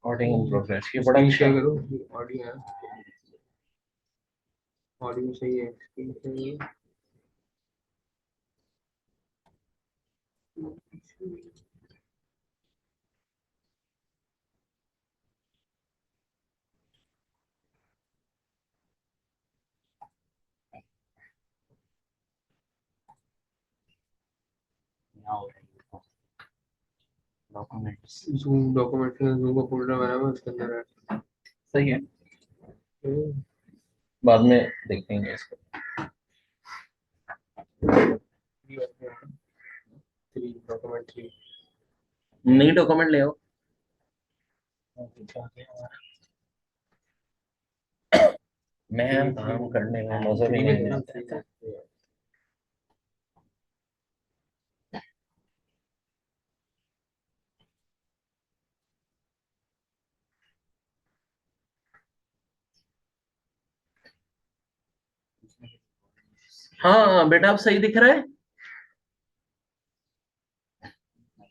Recording in progress, ये बड़ा screen अच्छा शेयर है। करो, ऑडियो है, ऑडियो सही है, स्क्रीन शेयर करो। डॉक्यूमेंट्स जूम डॉक्यूमेंट में जूम का फोल्डर बना हुआ है, उसके अंदर है। सही है, हम्म, बाद में देखेंगे इसको। Three document three. नई डॉक्यूमेंट ले आओ। मैं काम करने में मजा भी थ्री में नहीं जाना, थ्री आता। में। हाँ बेटा, अब सही दिख रहा है।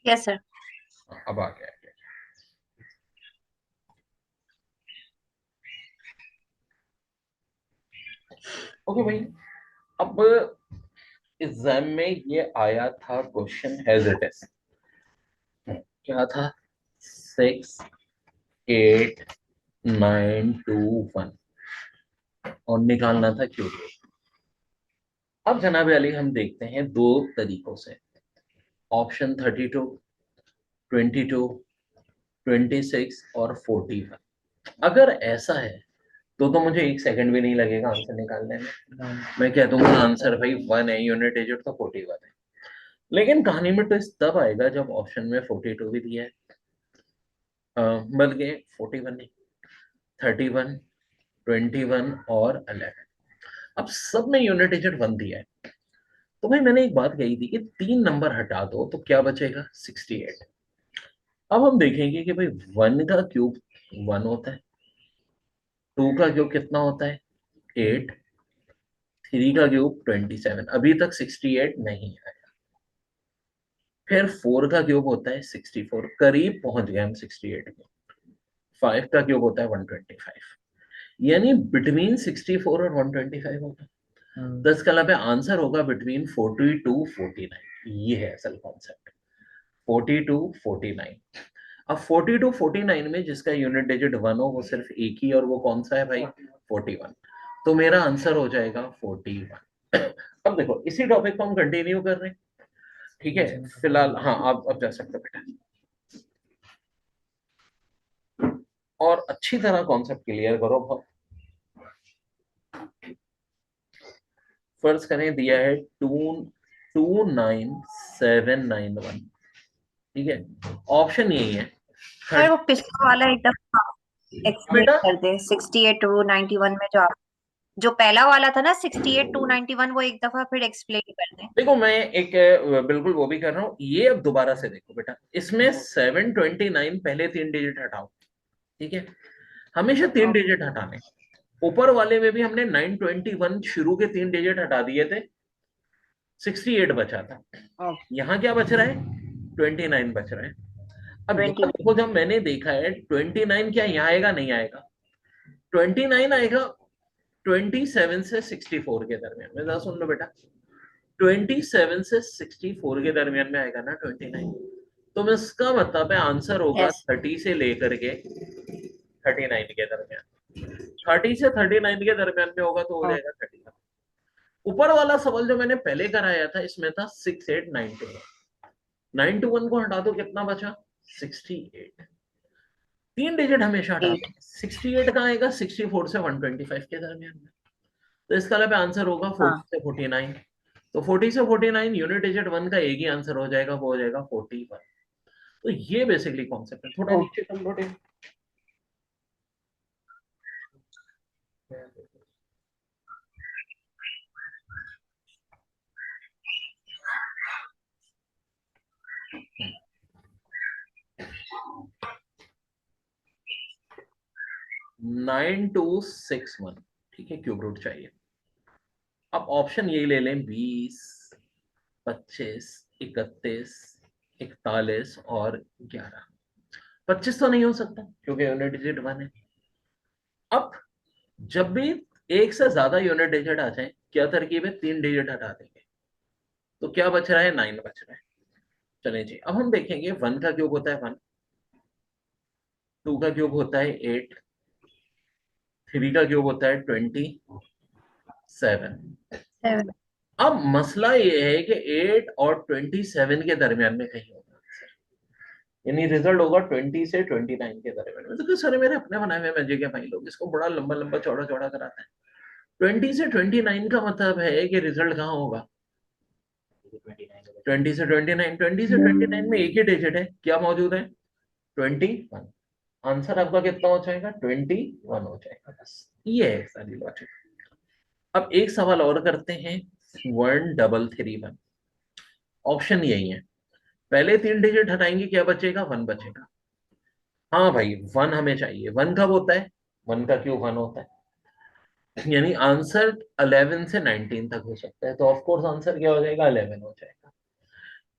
Yes sir. अब आ गया। ओके भाई, अब एग्जाम में ये आया था क्वेश्चन एज इट इज। क्या था? 6, 8, 9, 2, 1 और निकालना था क्यूब रूट। अब जनाब अली हम देखते हैं दो तरीकों से, ऑप्शन 32, 22, 26 और 41। अगर ऐसा है तो मुझे 1 सेकंड भी नहीं लगेगा आंसर निकालने में। मैं कह दूंगा आंसर भाई 1 है, यूनिट डिजिट तो 41 है। लेकिन कहानी में ट्विस्ट तब आएगा जब ऑप्शन में 42 भी दिया है, बल्कि 41 नहीं, 31, 21 और 11। अब सब में यूनिट डिजिट 1 दिया है। तो भाई मैंने एक बात कही थी कि 3 नंबर हटा दो तो क्या बचेगा? 68। अब हम देखेंगे कि भाई 1 का क्यूब 1 होता है, 2 का क्यूब कितना होता है? 8, 3 का क्यूब 27, अभी तक 68 नहीं आया। फिर 4 का क्यूब होता है 64, करीब पहुंच गए हम 68 में। 5 का क्यूब होता है 125, यानी बिटवीन 64 और 125 होता है। तो इसका मतलब आंसर होगा बिटवीन 42 49। ये है असल कॉन्सेप्ट, 42 49। अब 42 49 में जिसका यूनिट डिजिट 1 हो वो सिर्फ एक ही, और वो कौन सा है भाई? 41। तो मेरा आंसर हो जाएगा 41। अब देखो इसी टॉपिक को हम कंटिन्यू कर रहे हैं, ठीक है? फिलहाल हाँ, आप अब जा सकते हो बेटा, और अच्छी तरह कॉन्सेप्ट क्लियर करो। फर्ज करें दिया है 29791, ठीक है? ऑप्शन यही है। सर थर्ड वो पिछला वाला एक दफा एक्सप्लेन बेटा, कर दे, 68 टू 91 में जो पहला वाला था ना 68 टू 91, वो एक दफा फिर एक्सप्लेन कर दे। देखो मैं एक बिल्कुल वो भी कर रहा हूँ, ये अब दोबारा से देखो बेटा, इसमें 729 पहले 3 डिजिट हटाओ, ठीक है? हमेशा 3 डिजिट हटाने। ऊपर वाले में भी हमने 921 शुरू के 3 डिजिट हटा दिए थे, 68 बचा था। यहाँ क्या बच रहा है? 29 बच रहा है। अब यहाँ 20। देखो, जब मैंने देखा है 29 क्या यहाँ आएगा? नहीं आएगा। 29 आएगा 27 से 64 के दरमियान में। जरा सुन लो बेटा, 27 से 64 के दरमियान में आएगा ना 29। तो इसका मतलब है आंसर होगा यस। 30 से लेकर के 39 के दरमियान। 30 से 39 के दरमियान में होगा तो हो जाएगा 31। ऊपर वाला सवाल जो मैंने पहले कराया था इसमें था 6892, 921 को हटा दो कितना बचा? 68। 3 डिजिट हमेशा हटा दो। 68 कहाँ आएगा? 64 से 125 के दरमियान में। तो इसका मतलब आंसर होगा 40 हाँ से 49। तो 40 से 49 यूनिट डिजिट 1 का एक ही आंसर हो जाएगा, वो हो जाएगा 41। तो ये बेसिकली कॉन्सेप्ट है। थोड़ा नीचे कर लो टेप। 9261, ठीक है? क्यूब रूट चाहिए। अब ऑप्शन यही ले लें, 20, 25, 31, 41 और 11। 25 तो नहीं हो सकता क्योंकि यूनिट डिजिट 1 है। अब जब भी एक से ज्यादा यूनिट डिजिट आ जाए, क्या तरकीब है, 3 डिजिट हटा देंगे, तो क्या बच रहा है, 9 बच रहा है। चले जी, अब हम देखेंगे 1 का क्यूब होता है 1, 2 का क्यूब होता है 8, 3 का क्यूब होता है 27। 7। अब मसला ये है कि 8 और 27 के दरमियान में कहीं होगा, यानी रिजल्ट होगा 20 से 29 के दरमियान में। तो सर मेरे अपने बनाए हुए मैजिक है भाई, लोग इसको बड़ा लंबा लंबा चौड़ा चौड़ा कराते हैं। 20 से 29 का मतलब है कि रिजल्ट कहाँ होगा, 20 से 29। 20 से 29 में एक ही डिजिट है, क्या मौजूद है, 21। आंसर आपका कितना हो जाएगा, 21 हो जाएगा। बस ये है सारी लॉजिक। अब एक सवाल और करते हैं, 1331। ऑप्शन यही है, पहले 3 डिजिट हटाएंगे, क्या बचेगा, 1 बचेगा। हाँ भाई 1 हमें चाहिए। 1 कब होता है, 1 का क्यूब 1 होता है, यानी आंसर 11 से 19 तक हो सकता है, तो ऑफ कोर्स आंसर क्या हो जाएगा, 11 हो जाएगा।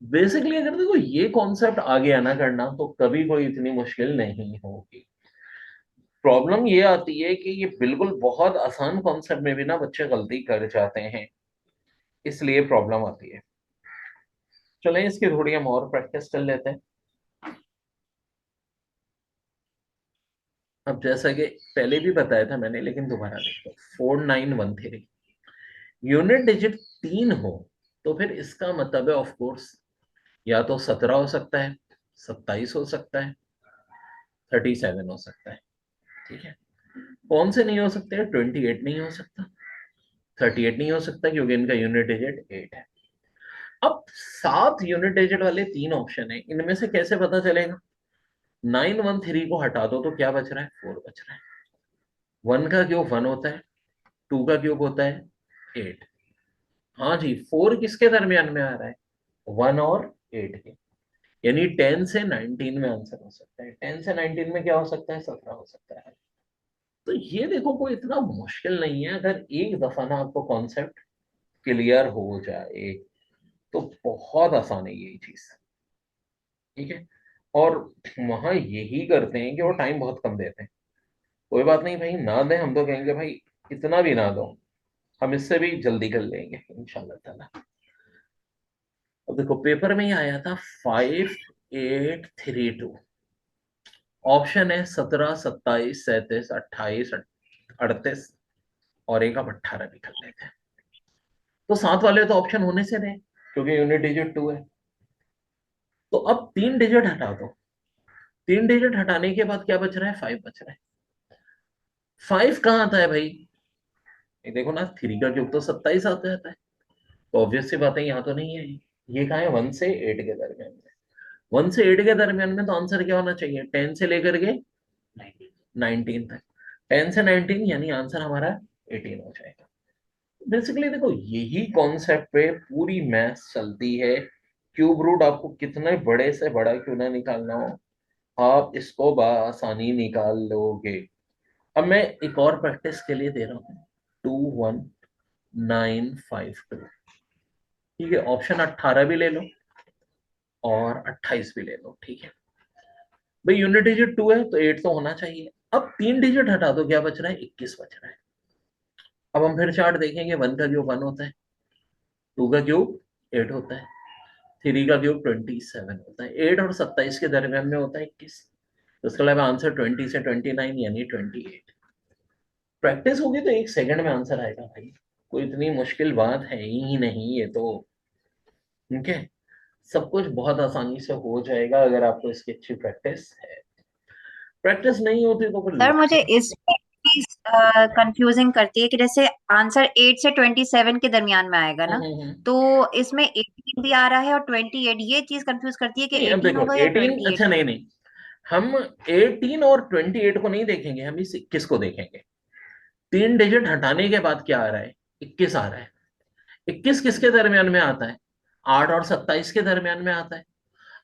बेसिकली अगर देखो ये कॉन्सेप्ट आ गया ना करना, तो कभी कोई इतनी मुश्किल नहीं होगी। प्रॉब्लम ये आती है कि ये बिल्कुल बहुत आसान कॉन्सेप्ट में भी ना बच्चे गलती कर जाते हैं, इसलिए प्रॉब्लम आती है। चलें इसकी थोड़ी हम और प्रैक्टिस कर लेते हैं। अब जैसा कि पहले भी बताया था मैंने, लेकिन दोबारा देखो, 4913 यूनिट डिजिट 3 हो, तो फिर इसका मतलब है ऑफ कोर्स या तो 17 हो सकता है, 27 हो सकता है, 37 हो सकता है। ठीक है, कौन से नहीं हो सकते, 28 नहीं हो सकता, 38 नहीं हो सकता क्योंकि इनका यूनिट डिजिट 8 है। अब 7 यूनिट डिजिट वाले 3 ऑप्शन है, इनमें से कैसे पता चलेगा, 913 को हटा दो तो क्या बच रहा है, 4 बच रहा है। 1 का क्यूब 1 होता है, 2 का क्यूब होता है 8। हाँ जी, 4 किसके दरमियान में आ रहा है, 1 और 8 के, यानी 10 से 19 में आंसर हो सकता है। 10 से 19 में क्या हो सकता है, 17 हो सकता है। तो ये देखो कोई इतना मुश्किल नहीं है, अगर एक दफा ना आपको कॉन्सेप्ट क्लियर हो जाए तो बहुत आसान है ये चीज। ठीक है, और वहां यही करते हैं कि वो टाइम बहुत कम देते हैं। कोई बात नहीं भाई, ना दें, हम तो कहेंगे भाई इतना भी ना दो, हम इससे भी जल्दी कर लेंगे इंशाल्लाह ताला। अब देखो पेपर में ही आया था 5832, ऑप्शन है 17, 27, 37, 28, 38 और एक आप 18 भी कर लेते हैं। तो 7 वाले तो ऑप्शन होने से रहे क्योंकि यूनिट डिजिट 2 है। तो अब 3 डिजिट हटा दो, 3 डिजिट हटाने के बाद क्या बच रहा है, 5 बच रहा है। 5 कहाँ आता है भाई, ये देखो ना, 3 का क्यूब तो 27 आता जाता है, तो ऑब्वियस सी बात है यहाँ तो नहीं है। ये कहाँ है, 1 से 8 के दरमियान में। 1 से 8 के दरमियान में तो आंसर क्या होना चाहिए, 10 से लेकर के 19 तक। 10 से 19 यानी आंसर हमारा 18 हो जाएगा। बेसिकली देखो यही कॉन्सेप्ट पे पूरी मैथ्स चलती है। क्यूब रूट आपको कितने बड़े से बड़ा क्यों ना निकालना हो, आप इसको बआसानी निकाल लोगे। अब मैं एक और प्रैक्टिस के लिए दे रहा हूँ, 21952। ठीक है, ऑप्शन 18 भी ले लो और 28 भी ले लो। ठीक है भाई, यूनिट डिजिट 2 है तो 8 तो होना चाहिए। अब 3 डिजिट हटा दो, क्या बच रहा है, 21 बच रहा है। अब हम फिर चार्ट देखेंगे, 1 का क्यूब 1 होता है, 2 का क्यूब 8 होता है, 3 का क्यूब 27 होता है, 8 और 27 के दरमियान में होता है 21। तो इसका मतलब आंसर 20 से 29 यानी 28। प्रैक्टिस होगी तो 1 सेकंड में आंसर आएगा भाई, कोई इतनी मुश्किल बात है ही नहीं ये तो। ठीक है, सब कुछ बहुत आसानी से हो जाएगा अगर आपको इसकी अच्छी प्रैक्टिस है। प्रैक्टिस नहीं होती तो फिर सर मुझे इसमें चीज कंफ्यूजिंग करती है कि जैसे आंसर 8 से 27 के दरमियान में आएगा ना, हम्म। तो इसमें 18 भी आ रहा है और 28, ये चीज कंफ्यूज करती है कि नहीं अब 18 देखो होगा या 18, 28 अच्छा नहीं नहीं, हम 18 और 28 को नहीं देखेंगे, हम इस 21 को देखेंगे। 3 डिजिट हटाने के बाद क्या आ रहा है, 21 आ रहा है। 21 किसके दरमियान में आता है, 8 और 27 के दरमियान में आता है।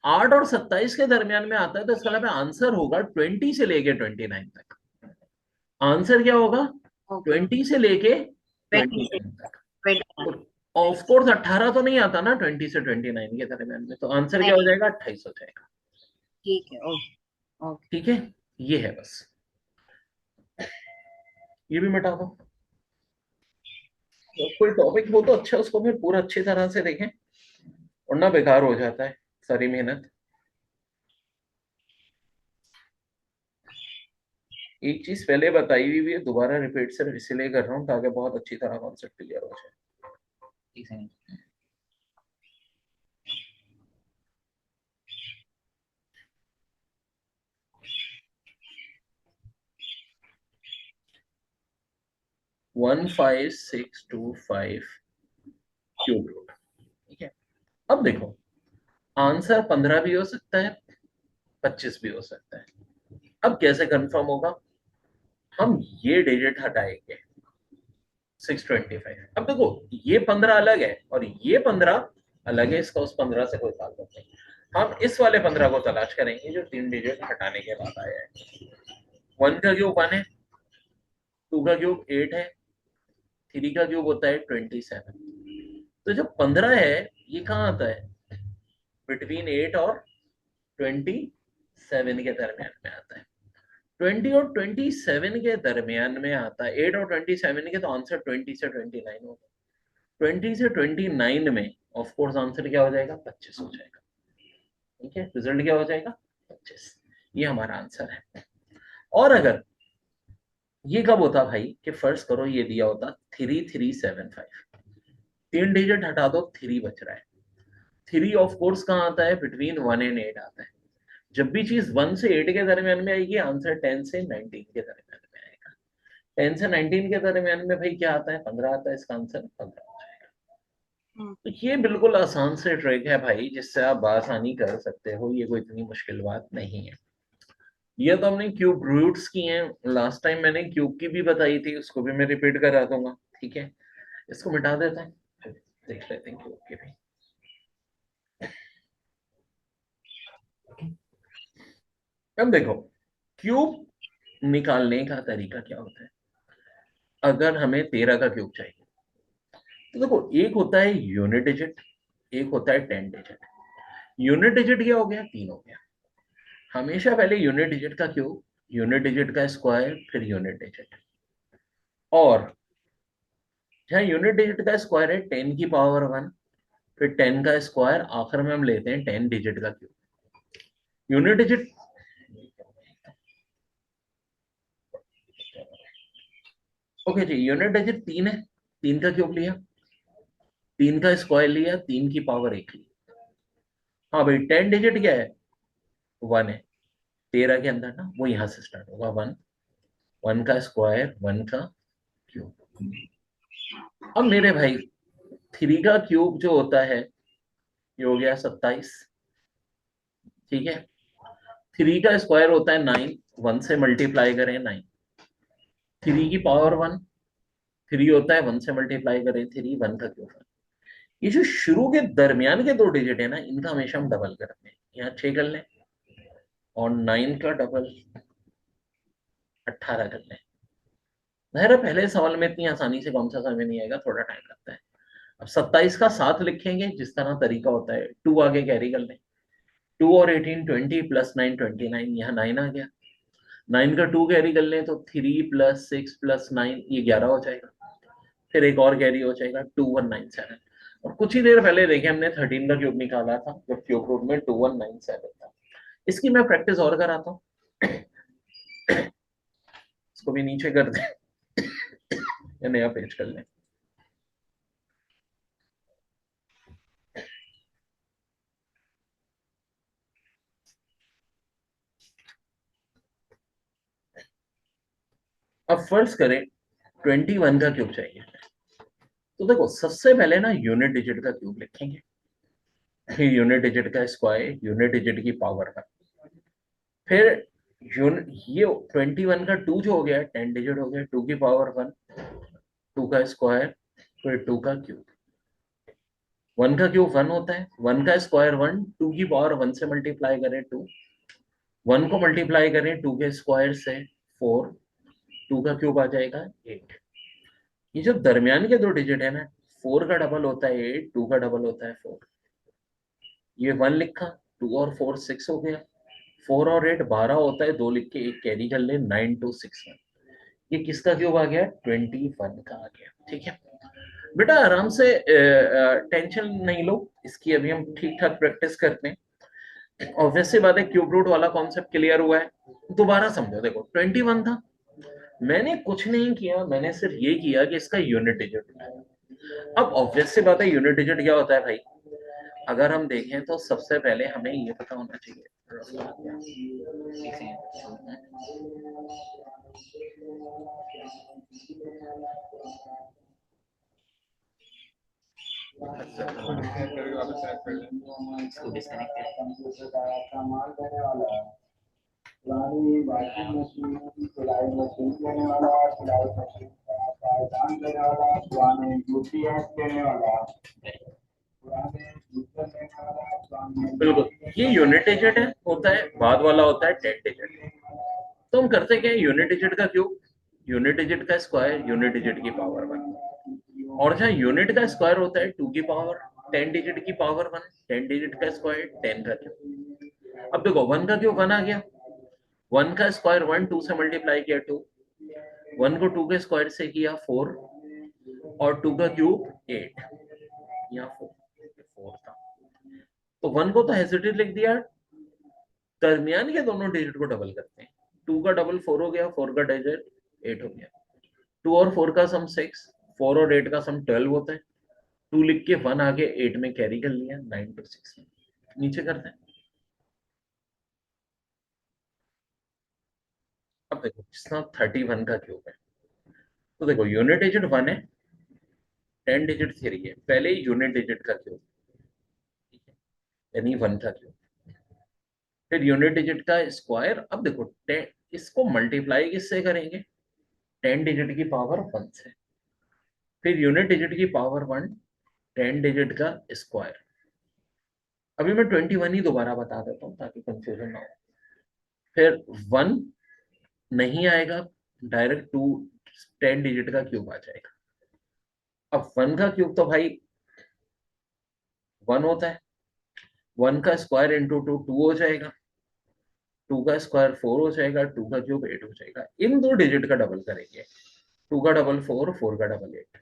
8 और 27 के दरमियान में आता है, तो इसका मतलब आंसर होगा 20 से लेके 29 तक। आंसर क्या होगा, ओके 20 से लेके 20 से 29 तक। 29। तो ऑफ कोर्स 18 तो नहीं आता ना 20 से 29 के दरमियान में, तो आंसर क्या हो नहीं, जाएगा, 28 हो जाएगा। ठीक है, ओके ओके। ठीक है, ये है बस, ये भी मिटा दो। जब कोई टॉपिक हो तो अच्छा उसको फिर पूरा अच्छी तरह से देखें, वरना बेकार हो जाता है सारी मेहनत। एक चीज पहले बताई हुई भी है, दोबारा रिपीट सिर्फ इसलिए कर रहा हूँ ताकि बहुत अच्छी तरह कॉन्सेप्ट क्लियर हो जाए। ठीक है। 15625 क्यूब रूट। ठीक है, अब देखो आंसर 15 भी हो सकता है, 25 भी हो सकता है। अब कैसे कंफर्म होगा? हम ये डिजिट हटाएंगे 625। अब देखो ये 15 अलग है और ये 15 अलग है, इसका उस 15 से कोई ताल्लुक नहीं। हम इस वाले 15 को तलाश करेंगे जो 3 डिजिट हटाने के बाद आया है। 1 का क्यूब 1 है, 2 का क्यूब 8 है, 3 का क्यूब होता है 27। तो जो 15 है ये कहाँ आता है? बिटवीन 8 और 27 के दरमियान में आता है। 20 और 27 के दरमियान में आता है। 8 और 27 के, तो आंसर 20 से 29 होगा। 20 से 29 में ऑफ कोर्स आंसर क्या हो जाएगा? 25 हो जाएगा। ठीक है, रिजल्ट क्या हो जाएगा? 25। ये हमारा आंसर है। और अगर ये कब होता भाई कि फर्स्ट करो ये दिया होता 3375, 3 डिजिट हटा दो, 3 बच रहा है। 3 ऑफ कोर्स कहाँ आता है? बिटवीन 1 एंड 8 आता है। जब भी चीज 1 से 8 के दरमियान में आएगी आंसर 10 से 19 के दरमियान में आएगा। 10 से 19 के दरमियान में भाई क्या आता है? 15 आता है, इसका आंसर 15 हो जाएगा। तो ये बिल्कुल आसान से ट्रिक है भाई, जिससे आप आसानी कर सकते हो, ये कोई इतनी मुश्किल बात नहीं है। ये तो हमने क्यूब रूट्स की हैं, लास्ट टाइम मैंने क्यूब की भी बताई थी, उसको भी मैं रिपीट करा दूंगा। ठीक है, इसको मिटा देते हैं, फिर देख लेते हैं क्यूब की भी। अब देखो क्यूब निकालने का तरीका क्या होता है। अगर हमें 13 का क्यूब चाहिए तो देखो एक होता है यूनिट डिजिट, एक होता है 10 डिजिट। यूनिट डिजिट क्या हो गया? 3 हो गया। हमेशा पहले यूनिट डिजिट का क्यूब, यूनिट डिजिट का स्क्वायर, फिर यूनिट डिजिट। और जहाँ यूनिट डिजिट का स्क्वायर है 10 की पावर 1, फिर 10 का स्क्वायर, आखिर में हम लेते हैं 10 डिजिट का क्यूब। यूनिट डिजिट ओके जी, यूनिट डिजिट 3 है, 3 का क्यूब लिया, 3 का स्क्वायर लिया, 3 की पावर 1 ली। हाँ भाई 10 डिजिट क्या है? 1 है। 13 के अंदर ना, वो यहां से स्टार्ट होगा 1, 1 का स्क्वायर, 1 का क्यूब। अब मेरे भाई 3 का क्यूब जो होता है ये हो गया 27। ठीक है, 3 का स्क्वायर होता है 9, 1 से मल्टीप्लाई करें 9, 3 की पावर 1, 3 होता है 1 से मल्टीप्लाई करें 3, 1 का क्यूब। ये जो शुरू के दरमियान के 2 डिजिट है ना, इनका हमेशा हम डबल करते हैं। यहाँ 6 कर लें और 9 का डबल 18 कर लें। जाहिर है पहले सवाल में इतनी आसानी से कौन सा समझ नहीं आएगा, थोड़ा टाइम लगता है। अब 27 का 7 लिखेंगे, जिस तरह तरीका होता है, 2 आगे कैरी कर लें, 2 और 18 20 प्लस 9 29, यहाँ 9 आ गया। 9 का 2 कैरी कर लें तो 3 प्लस 6 प्लस 9 ये 11 हो जाएगा। फिर एक और कैरी हो जाएगा 2197। और कुछ ही देर पहले देखे हमने 13 का क्यूब निकाला था, जब क्यूब रूट में 2197 था। इसकी मैं प्रैक्टिस और कराता हूँ, इसको भी नीचे कर दें या नया पेज कर लें। अब फर्ज करें 21 का क्यूब चाहिए, तो देखो सबसे पहले ना यूनिट डिजिट का क्यूब लिखेंगे, फिर यूनिट डिजिट का स्क्वायर, यूनिट डिजिट की पावर का, फिर ये 21 का 2 जो हो गया 10 डिजिट हो गया, 2 की पावर 1, 2 का स्क्वायर, फिर 2 का क्यूब। 1 का क्यूब 1 होता है, 1 का स्क्वायर 1, 2 की पावर 1 से मल्टीप्लाई करें 2, 1 को मल्टीप्लाई करें 2 के स्क्वायर से 4, 2 का क्यूब आ जाएगा 8। ये जो दरमियान के 2 डिजिट है ना, 4 का डबल होता है 8, 2 का डबल होता है 4। ये 1 लिखा, 2 और 4 6 हो गया, 4 और 8 12 होता है, 2 लिख के 1 कैरी कर ले, 9261। ये किसका क्यूब आ गया? 21 का आ गया। ठीक है बेटा, आराम से टेंशन नहीं लो इसकी, अभी हम ठीक ठाक प्रैक्टिस करते हैं। ऑब्वियस सी बात है, क्यूब रूट वाला कॉन्सेप्ट क्लियर हुआ है। दोबारा समझो, देखो 21 था, मैंने कुछ नहीं किया, मैंने सिर्फ ये किया कि इसका यूनिट डिजिट उठाया। अब ऑब्वियस सी बात है, यूनिट डिजिट क्या होता है भाई? अगर हम देखें तो सबसे पहले हमें ये पता होना चाहिए, इसको डिस्कनेक्ट करके वापस कनेक्ट कर लें। इसको डिस्कनेक्ट पुरानी वॉशिंग मशीन, सिलाई मशीन देने वाला, सिलाई मशीन का पायदान देने वाला, पुराने यूपीएस देने वाला, पुराने जूतर देने वाला, पुराने बिल्कुल, ये यूनिट डिजिट है, होता है, बाद वाला होता है 10 डिजिट। तो हम करते क्या है, यूनिट डिजिट का क्यूब, यूनिट डिजिट का स्क्वायर, यूनिट डिजिट की पावर 1। और जहाँ यूनिट का स्क्वायर होता है 2 की पावर 10 डिजिट की पावर 1, 10 डिजिट का स्क्वायर 10 का क्यूब। अब देखो 1 का क्यूब 1 आ गया, 1 का स्क्वायर 1, 2 से मल्टीप्लाई किया 2, 1 को 2 के स्क्वायर से किया 4, और 2 का क्यूब 8, यहाँ 4 था। तो 1 को तो हेसिटेट लिख दिया, दरमियान के दोनों डिजिट को डबल करते हैं, 2 का डबल 4 हो गया, 4 का डिजिट 8 हो गया, 2 और 4 का सम 6, 4 और 8 का सम 12 होता है, 2 लिख के 1 आगे 8 में कैरी कर लिया, 9 to 6 नीचे करते हैं। अब देखो किसका 31 का क्यूब है, तो देखो यूनिट डिजिट 1 है, 10 डिजिट 3 है, पहले ही यूनिट डिजिट का क्यूब, यानी 1 का क्यूब, फिर यूनिट डिजिट का स्क्वायर। अब देखो 10, इसको मल्टीप्लाई किससे करेंगे? 10 डिजिट की पावर 1 से, फिर यूनिट डिजिट की पावर 1, 10 डिजिट का स्क्वायर। अभी मैं 21 ही दोबारा बता देता हूँ ताकि कंफ्यूजन ना हो। फिर 1 नहीं आएगा, डायरेक्ट 2 10 डिजिट का क्यूब आ जाएगा। अब 1 का क्यूब तो भाई 1 होता है, 1 का स्क्वायर इंटू 2 2 हो जाएगा, 2 का स्क्वायर 4 हो जाएगा, 2 का क्यूब 8 हो जाएगा। इन दो डिजिट का डबल करेंगे, 2 का डबल 4, 4 का डबल 8।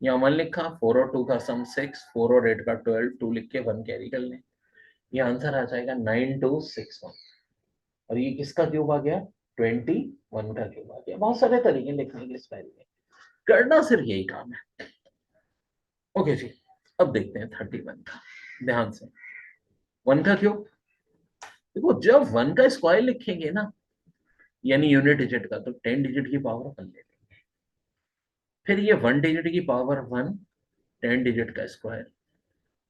यहाँ 1 लिखा, 4 और 2 का सम 6, 4 और 8 का 12, 2 लिख के 1 कैरी कर लें, ये आंसर आ जाएगा 9261। और ये किसका क्यूब आ गया? 21 का क्यूब आ गया। बहुत सारे तरीके लिखने के स्पेलिंग में, करना सिर्फ यही काम है। ओके जी, अब देखते हैं 31 का, ध्यान से। 1 का क्यूब, देखो जब 1 का स्क्वायर लिखेंगे ना, यानी यूनिट डिजिट का, तो 10 डिजिट की पावर 1 ले लेंगे, फिर ये 1 डिजिट की पावर 1, 10 डिजिट का स्क्वायर,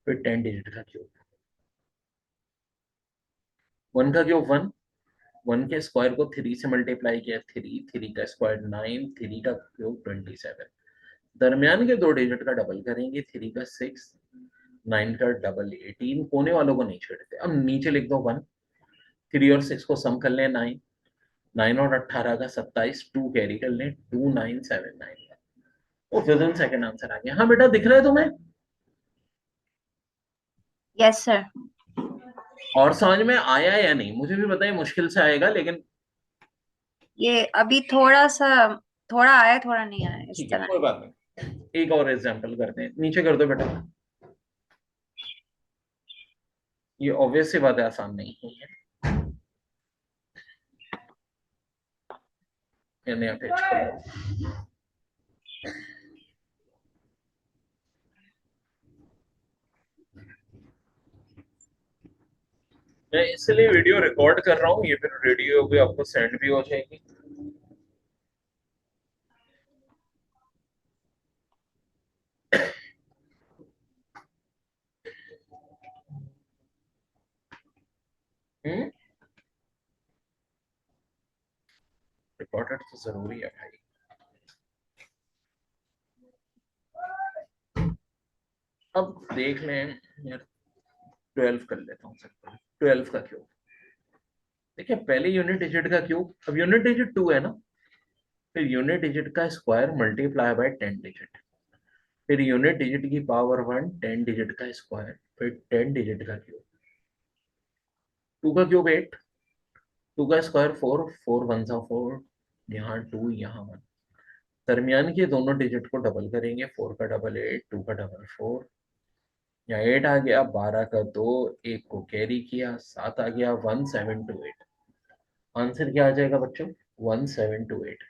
फिर 10 डिजिट का क्यूब। 1 का क्यूब 1, 1 के स्क्वायर को 3 से मल्टीप्लाई किया 3, 3 का स्क्वायर 9, 3 का क्यूब 27। दरमियान के दो डिजिट का डबल करेंगे, 3 का 6, 9 का डबल 18, कोने वालों को नहीं छेड़ते। अब नीचे लिख दो 1, 3 और 6 को सम कर लें 9, 9 और 18 का 27, 2 कैरी कर लें, 2979 का। वो विद इन सेकंड आंसर आ गया। हाँ बेटा, दिख रहा है तुम्हें? Yes sir. और समझ में आया या नहीं? मुझे भी बताइए, मुश्किल से आएगा लेकिन ये अभी थोड़ा सा, थोड़ा आया थोड़ा नहीं आया इस ठीक है, तरह। कोई बात नहीं। एक और एग्जांपल करते हैं, नीचे कर दो बेटा। ये ऑब्वियस सी बात है, आसान नहीं है। नया पेज खोलो। मैं इसलिए वीडियो रिकॉर्ड कर रहा हूँ, ये फिर वीडियो भी आपको सेंड भी हो जाएगी। रिकॉर्डेड तो जरूरी है भाई। अब देख लें यार, 12 कर लेता हूँ सिंपल, 12 का क्यूब। देखिए पहले यूनिट डिजिट का क्यूब, अब यूनिट डिजिट 2 है ना, फिर यूनिट डिजिट का स्क्वायर मल्टीप्लाई बाय 10 डिजिट, फिर यूनिट डिजिट की पावर 1, 10 डिजिट का स्क्वायर, फिर 10 डिजिट का क्यूब। 2 का क्यूब 8, 2 का स्क्वायर 4, 4 1 सा 4, यहाँ 2 यहाँ 1, दरमियान के दोनों डिजिट को डबल करेंगे, 4 का डबल 8, 2 का डबल 4, यहाँ 8 आ गया, 12 का 2, 1 को कैरी किया, 7 आ गया, 1728। आंसर क्या आ जाएगा बच्चों? 1728।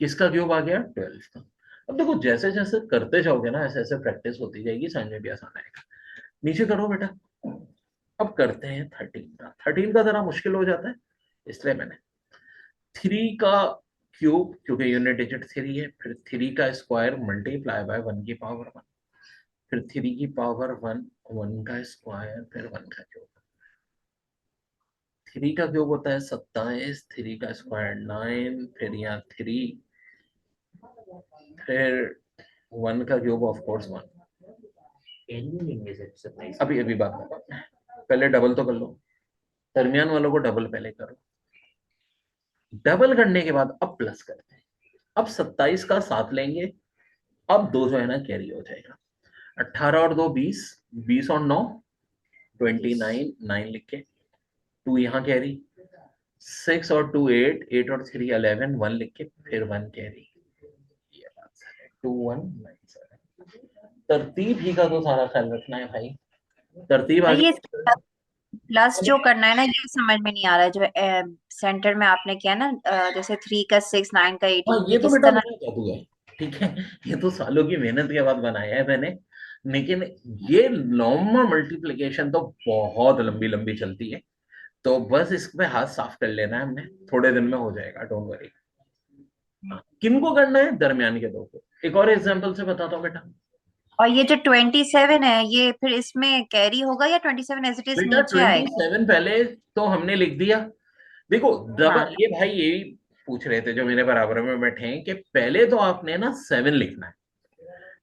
किसका क्यूब आ गया? 12 का। अब देखो जैसे जैसे करते जाओगे ना, ऐसे ऐसे प्रैक्टिस होती जाएगी, समझ में भी आसान आएगा। नीचे करो बेटा। अब करते हैं 13 का। 13 का जरा मुश्किल हो जाता है, इसलिए मैंने 3 का क्यूब, क्योंकि यूनिट डिजिट 3 है, फिर 3 का स्क्वायर मल्टीप्लाई बाय 1 की पावर 1, फिर 3 की पावर 1, 1 का स्क्वायर, फिर 1 का क्यूब। 3 का क्यूब होता है 27, 3 का स्क्वायर 9, फिर यहाँ 3, फिर 1 का क्यूब ऑफ कोर्स 1। अभी अभी बात करो, पहले डबल तो कर लो, दरमियान वालों को डबल पहले करो। डबल करने के बाद अब प्लस करते हैं। अब 27 का 7 लेंगे, अब 2 जो है ना कैरी हो जाएगा। 18 और 2 20, 20 और 9 29, 9 लिख के, 2 यहाँ कैरी, 6 और 2 8, 8 और 3 11, 1 लिख के, फिर 1 कैरी। ये बात है, 2197। तरतीब ही का तो सारा ख्याल रखना है भाई, तरतीब आगे। ये प्लस जो करना है ना, ये समझ में नहीं आ रहा है। जो सेंटर में आपने किया ना, जैसे 3 का 6, 9 का 18, हाँ ये ये तो किस बेटा तरह? मेरा जादू है, ठीक है, ये तो सालों की मेहनत के बाद बनाया है मैंने। लेकिन ये नॉर्मल मल्टीप्लिकेशन तो बहुत लंबी लंबी चलती है, तो बस इस पे हाथ साफ कर लेना है हमने, थोड़े दिन में हो जाएगा, डोंट वरी। किनको करना है? दरमियान के दो को। एक और एग्जांपल से बताता हूँ बेटा। और ये जो 27 है, ये फिर इसमें कैरी होगा या 27 एज इट इज बेटा नीचे आएगा? 27 पहले तो हमने लिख दिया। देखो हाँ डबल, ये भाई यही पूछ रहे थे जो मेरे बराबर में बैठे हैं, कि पहले तो आपने ना 7 लिखना है,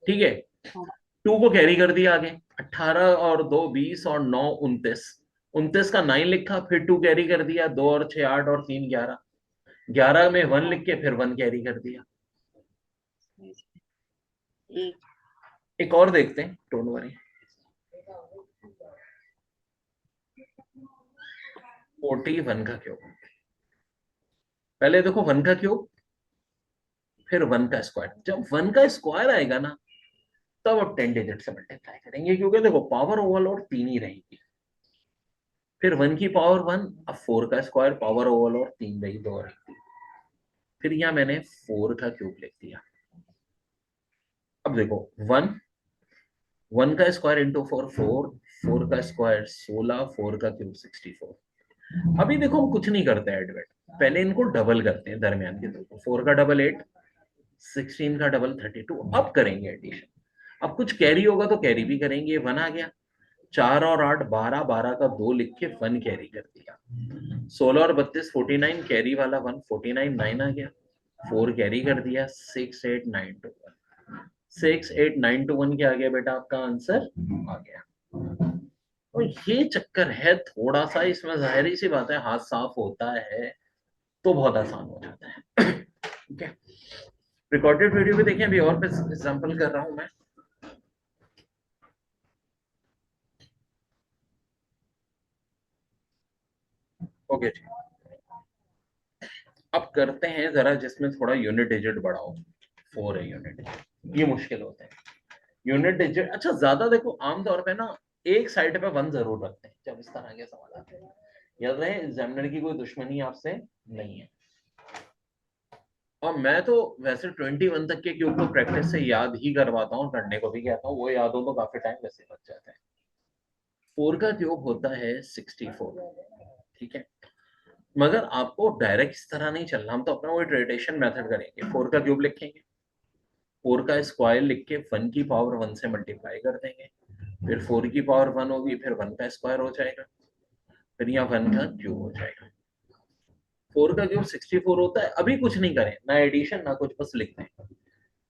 ठीक है। हाँ। 2 को कैरी कर दिया आगे, 18 और 2 20 और 9 29, 29 का 9 लिखा, फिर 2 कैरी कर दिया, 2 और 6 8 और 3 11, 11 में 1 लिख के फिर 1 कैरी कर दिया। एक एक और देखते हैं, डोंट वरी। 41 का क्यूब, पहले देखो 1 का क्यूब, फिर 1 का स्क्वायर। जब 1 का स्क्वायर आएगा ना, तब अब 10 डिजिट से मल्टीप्लाई करेंगे, क्योंकि देखो पावर ओवरलोड 3 ही रहेगी। फिर 1 की पावर 1, अब 4 का स्क्वायर, पावर ओवरलोड 3 रही, 2 रही। फिर यहाँ मैंने 4 का क्यूब लिख दिया। अब देखो 1 का स्क्वायर इंटू 4 4, 4 का स्क्वायर 16, 4 का क्यूब 64। अभी देखो हम कुछ नहीं करते ऐड वेड, पहले इनको डबल करते हैं, दरमियान के दो को। 4 का डबल 8, 16 का डबल 32। अब करेंगे एडिशन। अब कुछ कैरी होगा तो कैरी भी करेंगे। 1 आ गया, 4 और 8 12, 12 का 2 लिख के 1 कैरी कर दिया। 16 और 32 49, कैरी वाला 1, 49 9 आ गया, 4 कैरी कर दिया, 6 8 9 2 1, 6 8 9 2 1 क्या आ गया बेटा? आपका आंसर आ गया। तो ये चक्कर है थोड़ा सा इसमें, जाहिर सी बात है हाथ साफ होता है तो बहुत आसान हो जाता है। ठीक है, रिकॉर्डेड वीडियो भी देखें, अभी और एग्जांपल कर रहा हूं मैं। ओके जी, अब करते हैं जरा जिसमें थोड़ा यूनिट डिजिट बढ़ा हो। 4 है यूनिट डिजिट, ये मुश्किल होते हैं यूनिट डिजिट। अच्छा ज्यादा देखो, आमतौर पे ना एक साइड पे 1 जरूर रखते हैं जब इस तरह के सवाल आते हैं। याद रहे, एग्जामिनर की कोई दुश्मनी आपसे नहीं है। और मैं तो वैसे 21 तक के क्यूब को प्रैक्टिस से याद ही करवाता हूँ, करने को भी कहता हूँ, वो याद हो तो काफी टाइम वैसे बच जाता है। 4 का क्यूब होता है 64, ठीक है। मगर आपको डायरेक्ट इस तरह नहीं चलना, हम तो अपना वो ट्रेडिशन मेथड करेंगे। 4 का क्यूब लिखेंगे, 4 का स्क्वायर लिख के 1 की पावर 1 से मल्टीप्लाई कर देंगे, फिर 4 की पावर 1 होगी, फिर 1 का स्क्वायर हो जाएगा, फिर यहाँ 1 का क्यूब हो जाएगा। 4 का क्यूब 64 होता है। अभी कुछ नहीं करें, ना एडिशन ना कुछ, बस लिखते हैं।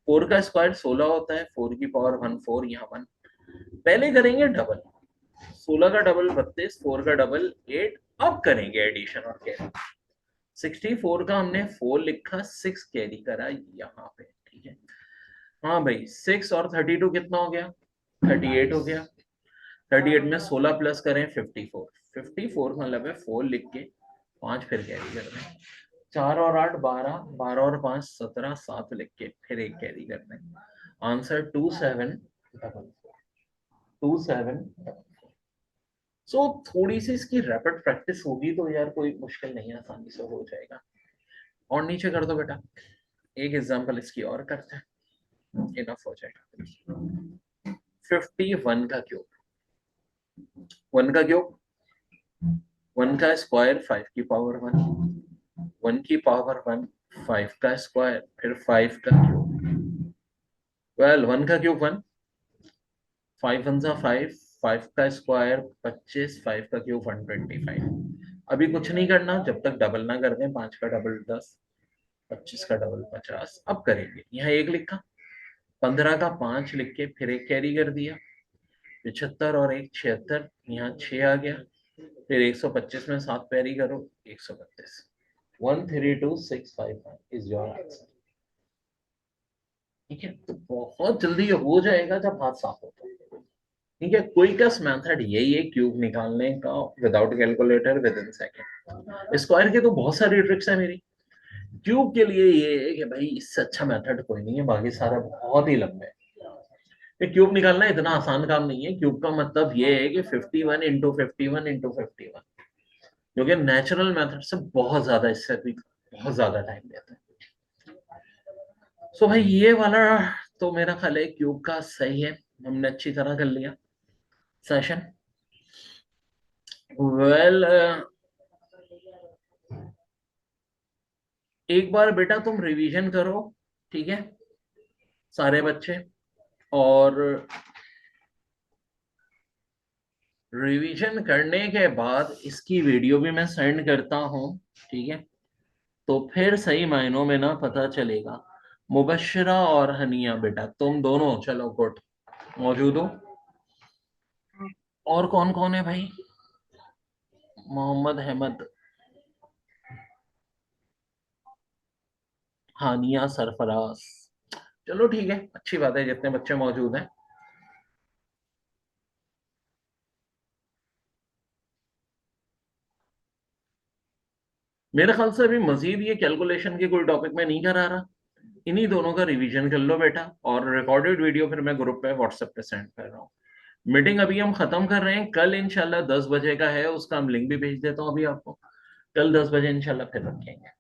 4 का स्क्वायर 16 होता है, 4 की पावर 1 4, यहाँ 1। पहले करेंगे डबल, 16 का डबल 32, 4 का डबल 8। अब करेंगे एडिशन और कैरी। 64 का हमने 4 लिखा, 6 कैरी करा यहाँ पे, ठीक है। हाँ भाई, 6 और 32 कितना हो गया? 38 हो गया। 38 में 16 प्लस करें 54, 54 मतलब है 4 लिख के 5 फिर कैरी कर दें, 4 और 8 12, 12 और 5 17, 7 लिख के फिर एक कैरी कर दें। आंसर 2744, 2744। सो थोड़ी सी इसकी रैपिड प्रैक्टिस होगी तो यार कोई मुश्किल नहीं, आसानी से हो जाएगा। और नीचे कर दो बेटा, एक एग्जांपल इसकी और करते हैं, इनफ हो जाएगा। 51 का क्यूब, 1 का क्यूब, 1 का स्क्वायर 5 की पावर 1, 1 की पावर 1, 5 का स्क्वायर, फिर 5 का क्यूब। वेल 1 का क्यूब 1, 5 1 जा 5, 5 का स्क्वायर 25, 5 का क्यूब 125। अभी कुछ नहीं करना जब तक डबल ना कर दें, 5 का डबल 10, 25 का डबल 50। अब करेंगे, यहाँ एक लिखा, 15 का 5 लिख के फिर एक कैरी कर दिया, 75 और 1 76, यहाँ 6 आ गया, फिर 125 में 7 कैरी करो, 132। 132651 इज योर आंसर। ठीक है, तो बहुत जल्दी ये हो जाएगा जब हाथ साफ होता है। ठीक है, क्विकेस्ट मेथड यही है क्यूब निकालने का without calculator with in second. Square के तो बहुत सारी ट्रिक्स है मेरी, क्यूब के लिए ये है कि भाई इससे अच्छा मेथड कोई नहीं है, बाकी सारा बहुत ही लंबे है। क्यूब निकालना इतना आसान काम नहीं है। क्यूब का मतलब ये है कि 51 इंटू 51 इंटू 51, जो कि नेचुरल मेथड से बहुत ज्यादा, इससे भी बहुत ज्यादा टाइम लेता है। सो भाई ये वाला तो मेरा ख्याल है क्यूब का सही है, हमने अच्छी तरह कर लिया सेशन। वेल एक बार बेटा तुम रिवीजन करो, ठीक है सारे बच्चे, और रिवीजन करने के बाद इसकी वीडियो भी मैं सेंड करता हूँ, ठीक है, तो फिर सही मायनों में ना पता चलेगा। मुबश्शिरा और हनिया बेटा तुम दोनों चलो गुड मौजूद हो। और कौन कौन है भाई? मोहम्मद अहमद, हानिया, सरफराज, चलो ठीक है, अच्छी बात है जितने बच्चे मौजूद हैं। मेरे ख्याल से अभी मजीद ये कैलकुलेशन के कोई टॉपिक में नहीं करा रहा, इन्हीं दोनों का रिवीजन कर लो बेटा, और रिकॉर्डेड वीडियो फिर मैं ग्रुप पे व्हाट्सएप पे सेंड कर रहा हूँ। मीटिंग अभी हम खत्म कर रहे हैं, कल इंशाल्लाह 10 बजे का है, उसका हम लिंक भी भेज देता हूँ अभी आपको, कल 10 बजे इंशाल्लाह फिर रखेंगे।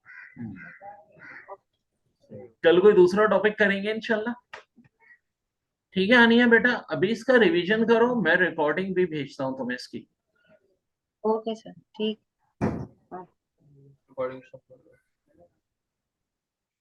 कल कोई दूसरा टॉपिक करेंगे इंशाल्लाह। ठीक है आनिया बेटा, अभी इसका रिवीजन करो, मैं रिकॉर्डिंग भी भेजता हूँ तुम्हें इसकी। ओके सर, ठीक। रिकॉर्डिंग स्टॉप कर दो।